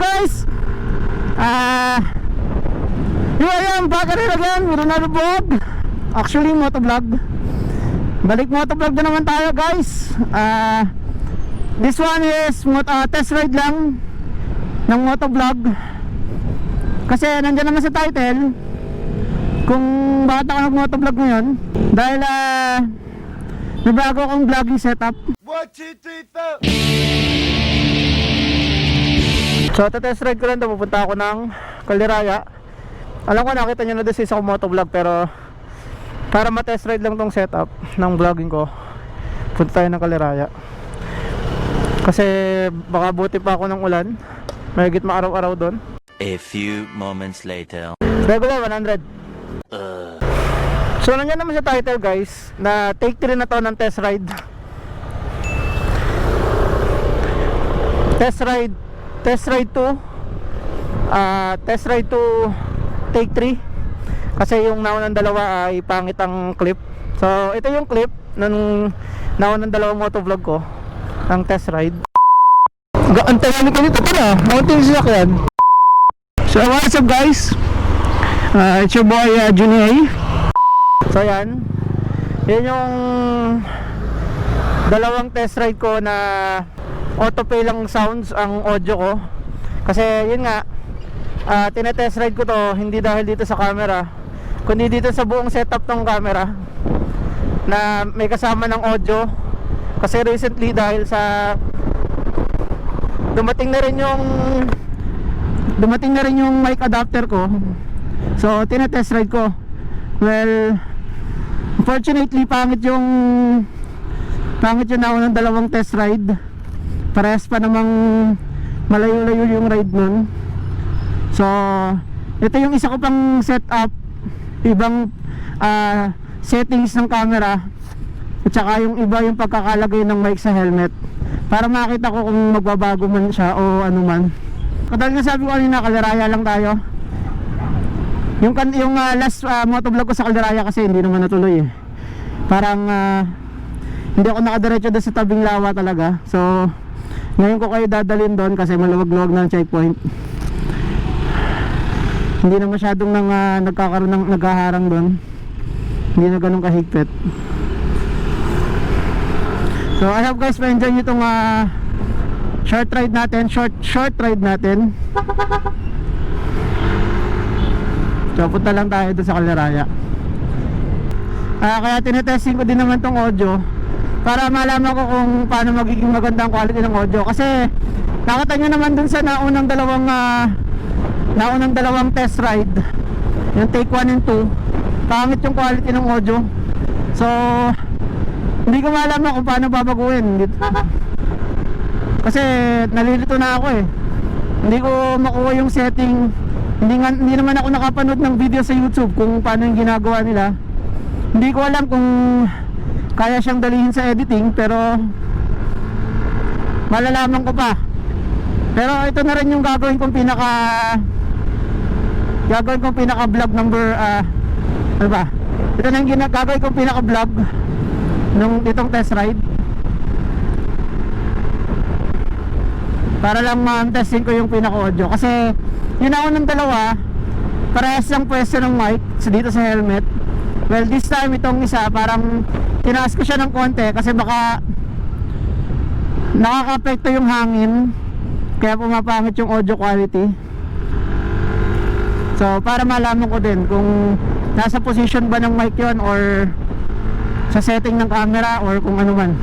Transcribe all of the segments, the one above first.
guys? Here I am back again with another vlog. Actually motovlog. Balik motovlog na naman tayo guys. This one is test ride lang ng motovlog. Kasi nandyan naman sa title kung bakit ako nag-motovlog ngayon. Dahil may bago akong vlogging setup. 1, 2, 3, 4. So test ride ko lang ito. Pupunta ako ng Caliraya. Alam ko nakita nyo na doon sa isa kong motovlog, pero para ma-test ride lang tong setup ng vlogging ko, punta tayo ng Caliraya. Kasi baka buti pa ako ng ulan. Mahigit maaraw-araw doon. A few moments later. Regular 100. So nandiyan naman sa title guys, na take 3 na to ng test ride. Test ride 2, test ride 2 take 3. Kasi yung naunang dalawa ay pangit ang clip. So ito yung clip ng naunang dalawang motovlog ko, ang test ride. Ang tahimik ko nito pala, mountain sasakyan. So what's up guys, it's your boy Juney. So yan yung dalawang test ride ko na autoplay lang sounds ang audio ko. Kasi yun nga, tinetest ride ko to hindi dahil dito sa camera, kundi dito sa buong setup ng camera na may kasama ng audio. Kasi recently dahil sa dumating na rin yung mic adapter ko, so tinetest ride ko. Well, unfortunately pangit yung naunang dalawang test ride. Parehas pa namang malayo-layo yung ride nun. So ito yung isa ko pang setup, ibang settings ng camera, at saka yung iba yung pagkakalagay ng mic sa helmet, para makita ko kung magbabago man siya o ano man. Kadal nga sabi ko kanina, Caliraya lang tayo. Yung last motovlog ko sa Caliraya kasi hindi naman natuloy eh. Parang hindi ako nakadiretso doon sa tabing lawa talaga. So ngayon ko kayo dadalhin doon kasi maluwag-luwag ng checkpoint. Hindi na masyadong nagkakaroon ng naghaharang doon. Hindi na ganun kahigpit. So I hope guys ma-enjoy nyo itong short ride natin. So punta lang tayo doon sa Caliraya. Kaya tinetesting ko din naman tong audio para malaman ko kung paano magiging maganda ang quality ng audio. Kasi nakita nyo naman dun sa naunang dalawang test ride, yung take 1 and 2, pangit yung quality ng audio. So hindi ko malaman kung paano babaguhin. Kasi nalilito na ako eh. Hindi ko makuha yung setting. Hindi naman ako nakapanood ng video sa YouTube kung paano yung ginagawa nila. Hindi ko alam kung kaya siyang dalihin sa editing, pero malalaman ko pa. Pero ito na rin yung gagawin kong pinaka vlog number ano ba? Ito na yung gagawin kong pinaka vlog nung itong test ride, para lang ma-testing ko yung pinaka audio. Kasi yun ako ng dalawa, parehas lang pwesto ng mic dito sa helmet. Well, this time itong isa parang tinaas ko siya ng konti kasi baka nakaka-apekto yung hangin, kaya pumapangit yung audio quality. So para malaman ko din kung nasa position ba ng mic yun, or sa setting ng camera, or kung ano man.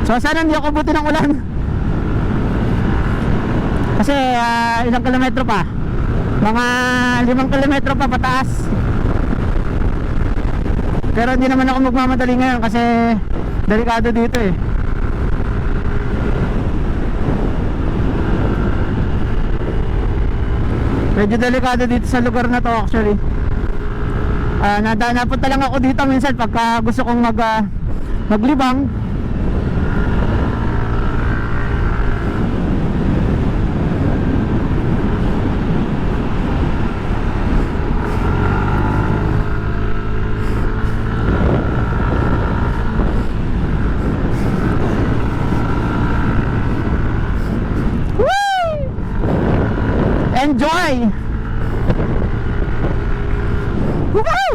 So sana hindi ako buti ng ulan. Kasi ilang kilometro pa, mga 5 kilometro pa pataas. Pero hindi naman ako magmamadali ngayon kasi delikado dito eh. Medyo delikado dito sa lugar na to actually. Napunta lang ako dito minsan pagka gusto kong maglibang. Enjoy! Woohoo!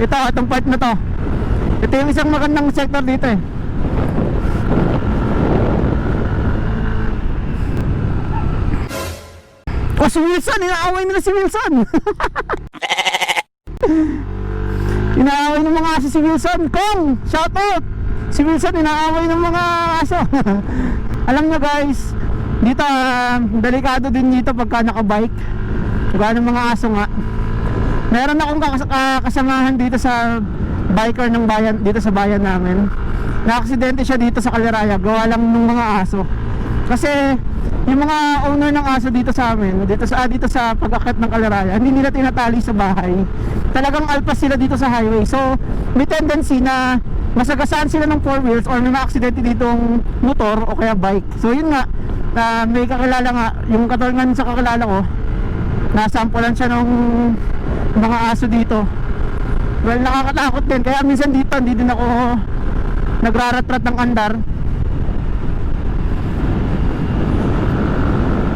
Itong part na to. Ito yung isang magandang sector dito eh. Oh, si Wilson! Inaaway nila si Wilson! Inaaway ng mga aso si Wilson. Kong! Shout out! Si Wilson inaaway ng mga aso. Alam nyo guys, dito delikado din dito pagka nakabike. Gano'n mga aso nga. Meron akong kasamahan dito sa biker ng bayan, dito sa bayan namin. Na-aksidente siya dito sa Caliraya, gawa lang ng mga aso. Kasi yung mga owner ng aso dito sa amin, dito sa pag-akyat ng Caliraya, hindi nila tinatali sa bahay. Talagang alpas sila dito sa highway. So may tendency na masagasaan sila ng 4 wheels or may ma-aksidente ditong motor o kaya bike. So yun nga, may kakilala nga, yung katulad sa kakilala ko, nasampulan siya ng mga aso dito. Well, nakakatakot din. Kaya minsan dito hindi din ako nagraratrat ng andar.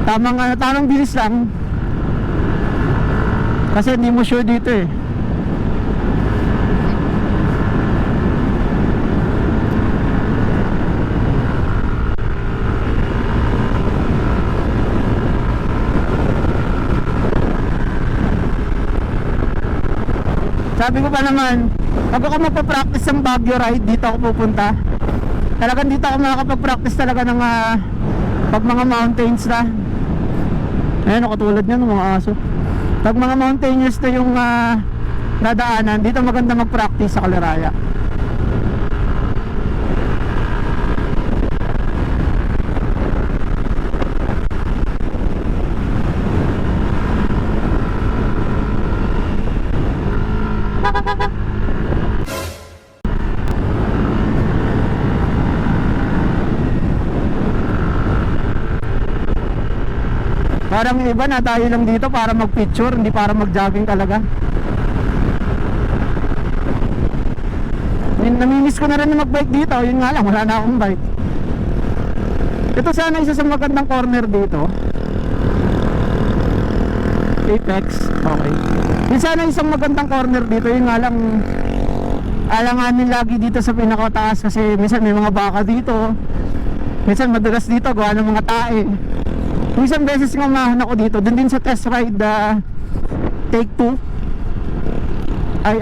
Tamang bilis lang. Kasi hindi mo sure dito eh. Sabi ko pa naman, pag ako magpa-practice ng Baguio ride, dito ako pupunta. Talagang dito ako makakapag-practice talaga ng pag mga mountains na. Ayan, katulad nyo ng mga aso. Pag mga mountainous na yung nadaanan, dito maganda mag-practice sa Caliraya. Parang yung iba na tayo lang dito para mag-picture, hindi para mag-jogging talaga. Namimiss ko na rin na mag-bike dito. Yun nga lang, wala na akong bike. Ito sana isa sa magandang corner dito. Apex. Okay. Yun sana isang magandang corner dito. Yun nga lang, alanganin lagi dito sa pinakataas kasi minsan may mga baka dito. Minsan madalas dito gawa ng mga tae. Isang beses nga umahan ako dito, dun din sa test ride Take 2. Ay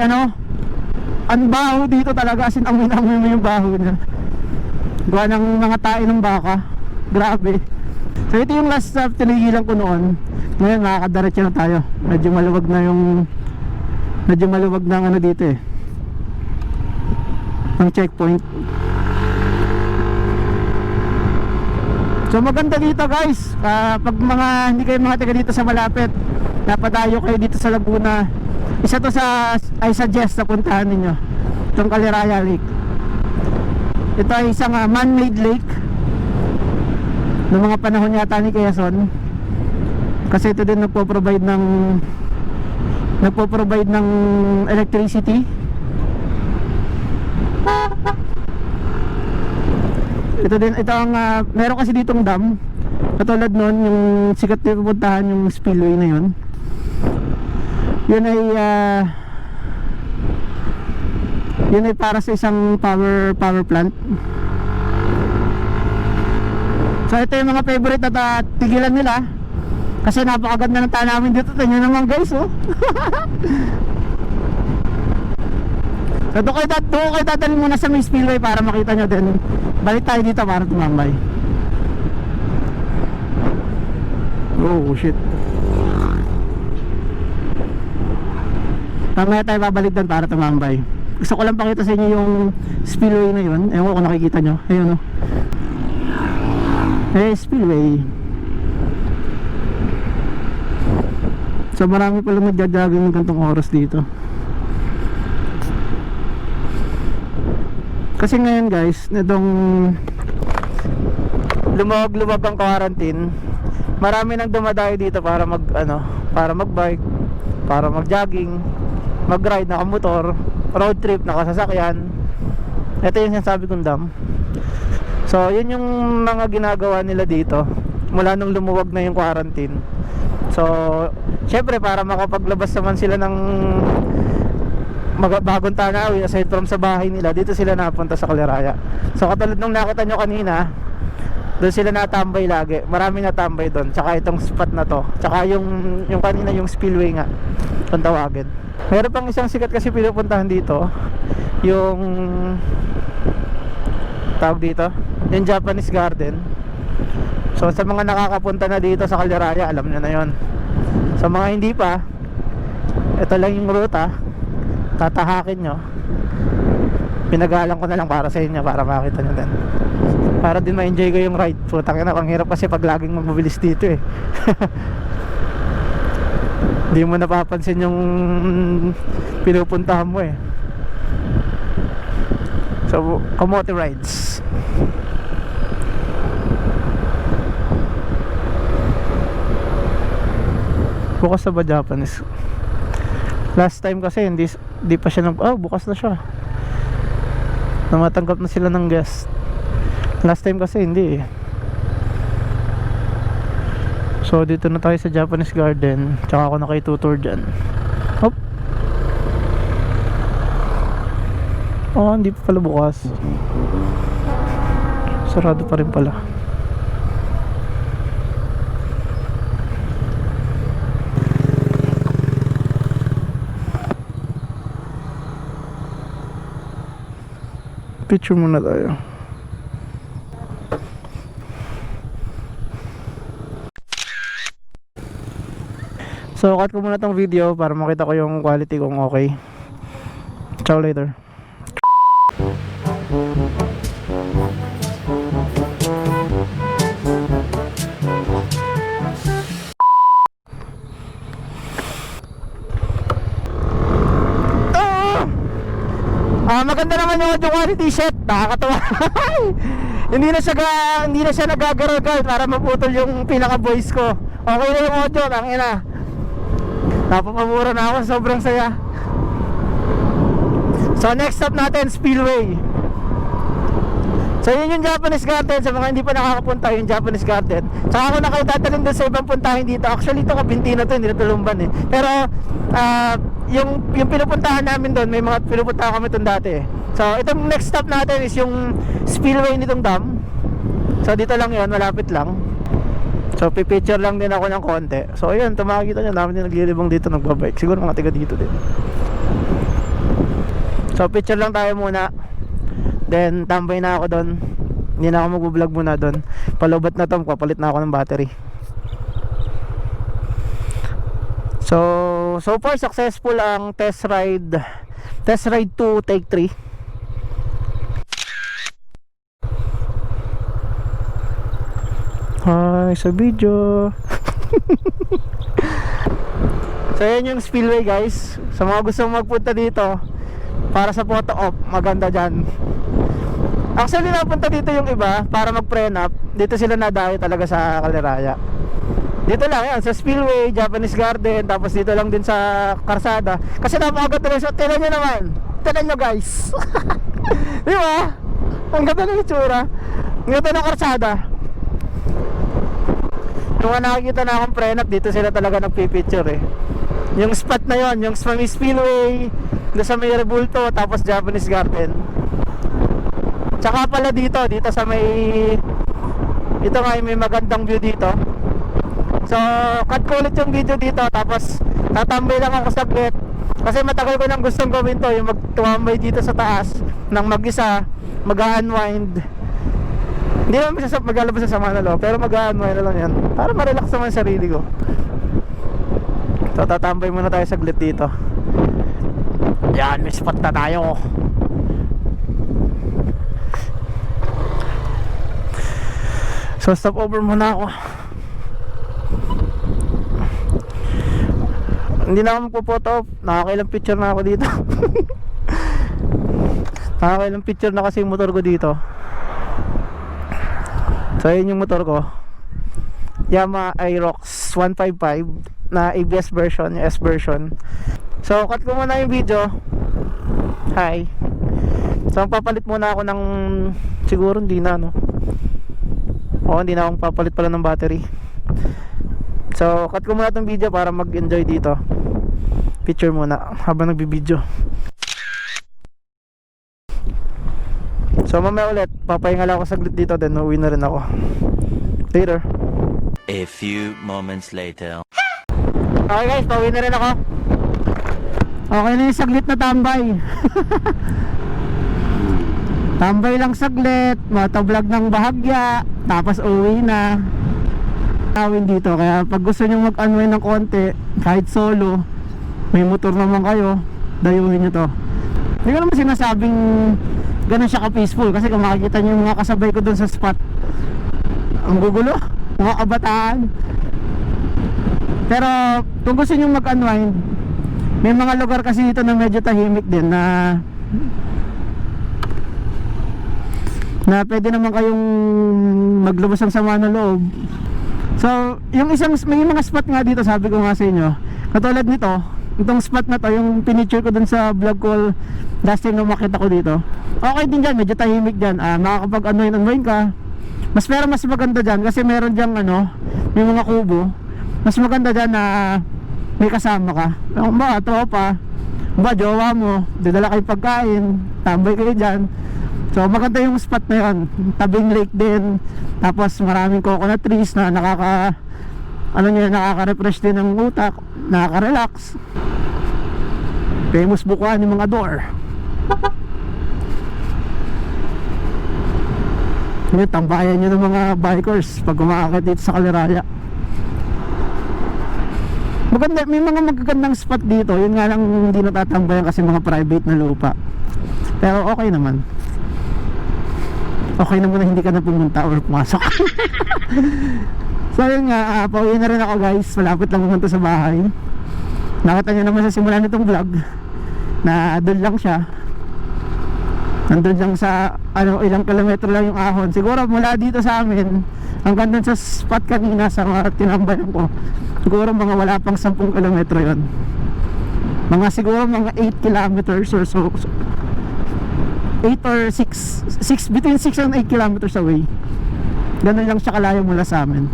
ang baho dito talaga, as in amoy mo yung baho niya. Gawa ng mga tae ng baka. Grabe. So ito yung last stop tinigilan ko noon. Ngayon makakadiretso na tayo. Medyo maluwag na ang dito eh, ang checkpoint. So maganda dito guys, pag hindi kayo mga taga dito sa malapit, napadayo kayo dito sa Laguna, isa to I suggest na puntahan ninyo itong Caliraya Lake. Ito ay isang man-made lake noong mga panahon yata ni Quezon, kasi ito din nagpo-provide ng electricity. Ito ang meron kasi ditong dam. Katulad nun, yung sikat na pupuntahan, yung spillway na yun. Yun ay para sa isang power plant. So ito yung mga favorite na tigilan nila. Kasi napakaganda ng tanawin dito. Tingnan naman guys, oh. So doon kayo dadalhin muna sa may spillway para makita nyo din. Balik tayo dito para tumambay. Oh shit. Mamaya tayo babalik doon para tumambay. Gusto ko lang pakita sa inyo yung spillway na yun. Ewan ko kung nakikita nyo. Ayun o. Spillway. So marami pala magja-jogging ng gantong oras dito. Kasi ngayon guys, itong lumawag-luwag ang quarantine, marami nang dumadayo dito para mag-bike, para mag-jogging, mag-ride, nakamotor, road trip, nakasasakyan. Ito yung sinasabi kong dam. So yun yung mga ginagawa nila dito mula nung lumuwag na yung quarantine. So syempre para makapaglabas naman sila ng bagong tanawin aside from sa bahay nila, dito sila napunta sa Caliraya. So katulad nung nakita nyo kanina, doon sila natambay lagi. Marami natambay doon. Tsaka itong spot na to. Tsaka yung kanina yung spillway nga kung tawagin. Meron pang isang sikat kasi pinupuntahan dito, yung tawag dito, yung Japanese Garden. So sa mga nakakapunta na dito sa Caliraya, alam nyo na yon. Sa mga hindi pa, ito lang yung ruta, tatahakin nyo. Pinagalang ko na lang para sa inyo, para makita nyo din, para din ma-enjoy ko yung ride. Putang ina, ang hirap kasi pag laging magmabilis dito eh. Hindi mo napapansin yung pinupuntahan mo eh. So, Kamote rides. Bukas na ba Japanese? Last time kasi hindi pa siya bukas na siya. Namatanggap na sila ng guest. Last time kasi hindi eh. So dito na tayo sa Japanese Garden. Tsaka ako nakitutour dyan. Hop. Oh, hindi pa pala bukas. Sarado pa rin pala. Picture muna tayo. So cut ko muna tong video para makita ko yung quality kung okay. Ciao later. Maganda naman yung audio quality set. Nakakatawa. hindi na siya nagagaragad para maputol yung pinaka voice ko. Okay na yung audio, tangina. Napapamura na ako, sobrang saya. So next stop natin, Spillway. So yun yung Japanese Garden. Sa mga hindi pa nakakapunta, yung Japanese Garden. Saka ako na kayo tatalin doon sa ibang puntahin dito. Actually ito Kabinti na to, hindi na Tulumban eh. Pero yung pinupuntahan namin doon, may mga pinupuntahan kami doon dati eh. So itong next stop natin is yung Spillway nitong dam. So dito lang yun, malapit lang. So pipicture lang din ako ng konti. So ayun, tumakita nyo, namin din naglilibang dito, nagbabike. Siguro mga tiga dito din. So picture lang tayo muna. Then tambay na ako doon. Hindi na ako mag-vlog muna doon. Palubat na to, papalit na ako ng battery. So far successful ang test ride 2 take 3. Hi sa video. So yan yung Spillway guys. Sa mga gusto magpunta dito para sa photo op, maganda dyan. Actually napunta dito yung iba para mag pre-up. Dito sila nadayo talaga sa Caliraya. Dito lang yan, sa Spillway, Japanese Garden. Tapos dito lang din sa Karsada. Kasi napakaganda lang siya. Tignan nyo naman. Tignan nyo guys. Di ba? Ang ganda ng itsura. Ang ganda ng Karsada. Yung nakikita na akong pre-up, dito sila talaga nagpipicture eh. Yung spot na yon, yung sa may Spillway, doon sa may Rebulto, tapos Japanese Garden. Tsaka pala dito sa may, ito nga may magandang view dito. So cut ko ulit yung video dito, tapos tatambay lang ako saglit. Kasi matagal ko nang gustong gawin to, yung magtumambay dito sa taas nang mag-isa, mag-unwind. Hindi naman maglalabas sa sama na loob, pero mag-unwind na lang yan para ma-relax naman sarili ko. So tatambay muna tayo saglit dito. Yan, may spot na tayo. So stop over muna ako. Hindi na ako magpo-photo. Nakakailang picture na ako dito. Nakakailang picture na kasi yung motor ko dito. So yun yung motor ko, Yamaha Aerox 155 na ABS version, yung S version. So cut ko muna yung video. Hi. So papalit muna ako ng, siguro hindi na no, Oo, hindi na akong papalit pala ng battery. So, cut ko muna itong video para mag-enjoy dito. Picture muna habang nagbibideo. So, mamaya ulit, papahinga lang ako saglit dito, then uuwi na rin ako. Later. A few moments later. Okay guys, pauwi na rin ako. Okay na yung saglit na tambay. Tambay lang saglit, motovlog ng bahagya, tapos uwi na. Tawin dito, kaya pag gusto nyo mag-unwind ng konti, kahit solo, may motor naman kayo, dayuhin nyo to. Hindi ko naman sinasabing ganun siya ka-peaceful, kasi kung makikita nyo yung mga kasabay ko dun sa spot, ang gugulo, mga kabataan. Pero kung gusto nyo mag-unwind, may mga lugar kasi dito na medyo tahimik din na pwede naman kayong maglabas ng sama ng loob. So, yung may mga spot nga dito, sabi ko nga sa inyo, katulad nito, itong spot na to, yung pinicture ko dun sa vlog ko last time na makita ko dito, okay din dyan, medyo tahimik dyan, makakapag-unwind ka. Pero mas maganda dyan kasi meron dyan may mga kubo. Mas maganda dyan na may kasama ka, ba, tropa, ba, jowa mo, dadala kayo pagkain, tambay kayo dyan. So maganda yung spot na yun, tabing lake din, tapos maraming coconut trees na nakaka-refresh din ng utak, nakaka-relax. Famous bukuan yung mga door. Yun, tambayan nyo ng mga bikers pag umaakit dito sa Caliraya. Maganda, may mga magagandang spot dito, yun nga lang hindi natatambayan kasi mga private na lupa. Pero okay naman. Okay naman na hindi ka na pumunta or pumasok. So yun nga, pauwi na rin ako guys. Malapit lang pumunta sa bahay. Nakita nyo naman sa simula nitong vlog na doon lang siya. Nandun lang sa ilang kilometro lang yung ahon. Siguro mula dito sa amin hanggang doon sa spot kanina sa tinambayan ko, siguro mga wala pang 10 kilometro yun. Siguro mga 8 kilometers or so. 8 or 6, between 6 and 8 kilometers away. Ganun lang siya kalayo mula sa amin.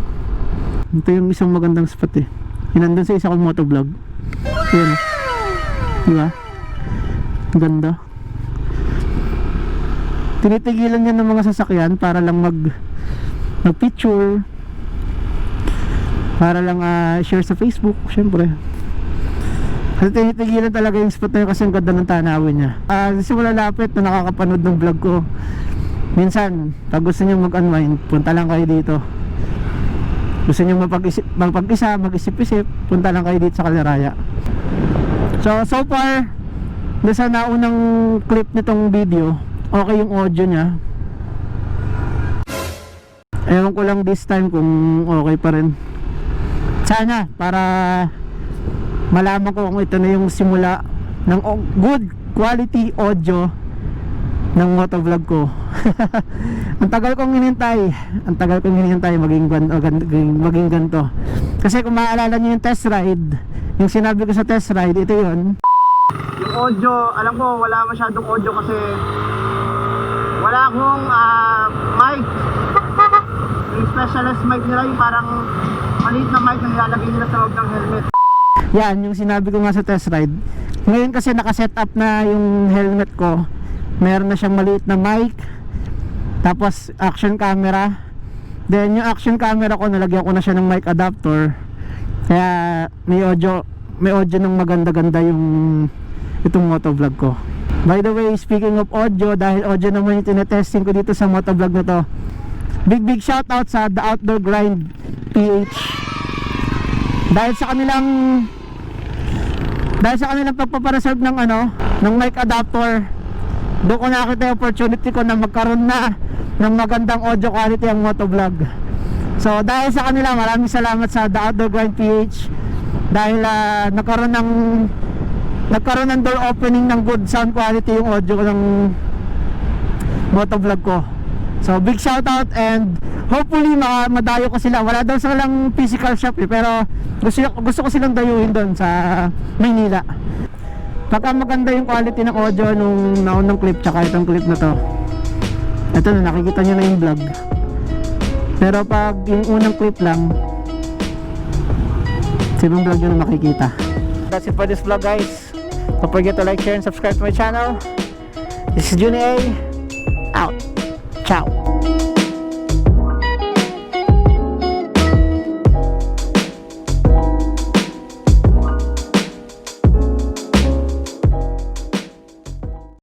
Ito yung isang magandang spot eh. Yun nandun sa isa kong motovlog. Yun. Diba? Ganda. Tinitigilan niya ng mga sasakyan para lang mag-picture, para lang share sa Facebook, syempre. Kasi tinitigilan talaga yung spot na yun kasi ang ganda ng tanawin niya. Simula lapit na nakakapanood ng vlog ko, minsan pag gusto nyo mag-unwind, punta lang kayo dito. Gusto nyo mag-isa, mag-isip-isip, punta lang kayo dito sa Caliraya. So far doon sa naunang clip nitong video, okay yung audio niya. Ewan ko lang this time kung okay pa rin. Sana para malaman ko kung ito na yung simula ng good quality audio ng motovlog ko. Ang tagal kong hinihintay maging ganito. Kasi kung maaalala niyo yung test ride, yung sinabi ko sa test ride, ito yun. Yung audio, alam ko wala masyadong audio kasi wala akong mic. Yung specialist mic nila, yung parang maliit na mic na nilalagay nila sa loob ng helmet. Yan, yung sinabi ko nga sa test ride. Ngayon kasi nakaset up na yung helmet ko. Meron na siyang maliit na mic, tapos action camera. Then yung action camera ko, nalagyan ko na siya ng mic adapter. Kaya may audio ng maganda-ganda itong motovlog ko. By the way, speaking of audio, dahil audio naman yung tinetesting ko dito sa motovlog na to, big shout out sa The Outdoor Grind PH. Dahil sa kanilang pagpapareserve ng mic adapter, doon ko nakita yung opportunity ko na magkaroon na ng magandang audio quality ang motovlog. So dahil sa kanila, maraming salamat sa The Outdoor Grind PH dahil nagkaroon ng door opening ng good sound quality yung audio ko ng motovlog ko. So big shout out, and hopefully madayo ko sila. Wala daw silang physical shop pero gusto ko silang dayuhin doon sa Maynila. Pagka maganda yung quality ng audio nung naunang clip tsaka itong clip na to, ito na, nakikita nyo na yung vlog. Pero pag yung unang clip lang, sa ibang vlog nyo na makikita. That's it for this vlog, guys. Don't forget to like, share, and subscribe to my channel. This is Juni A. Out. Ciao.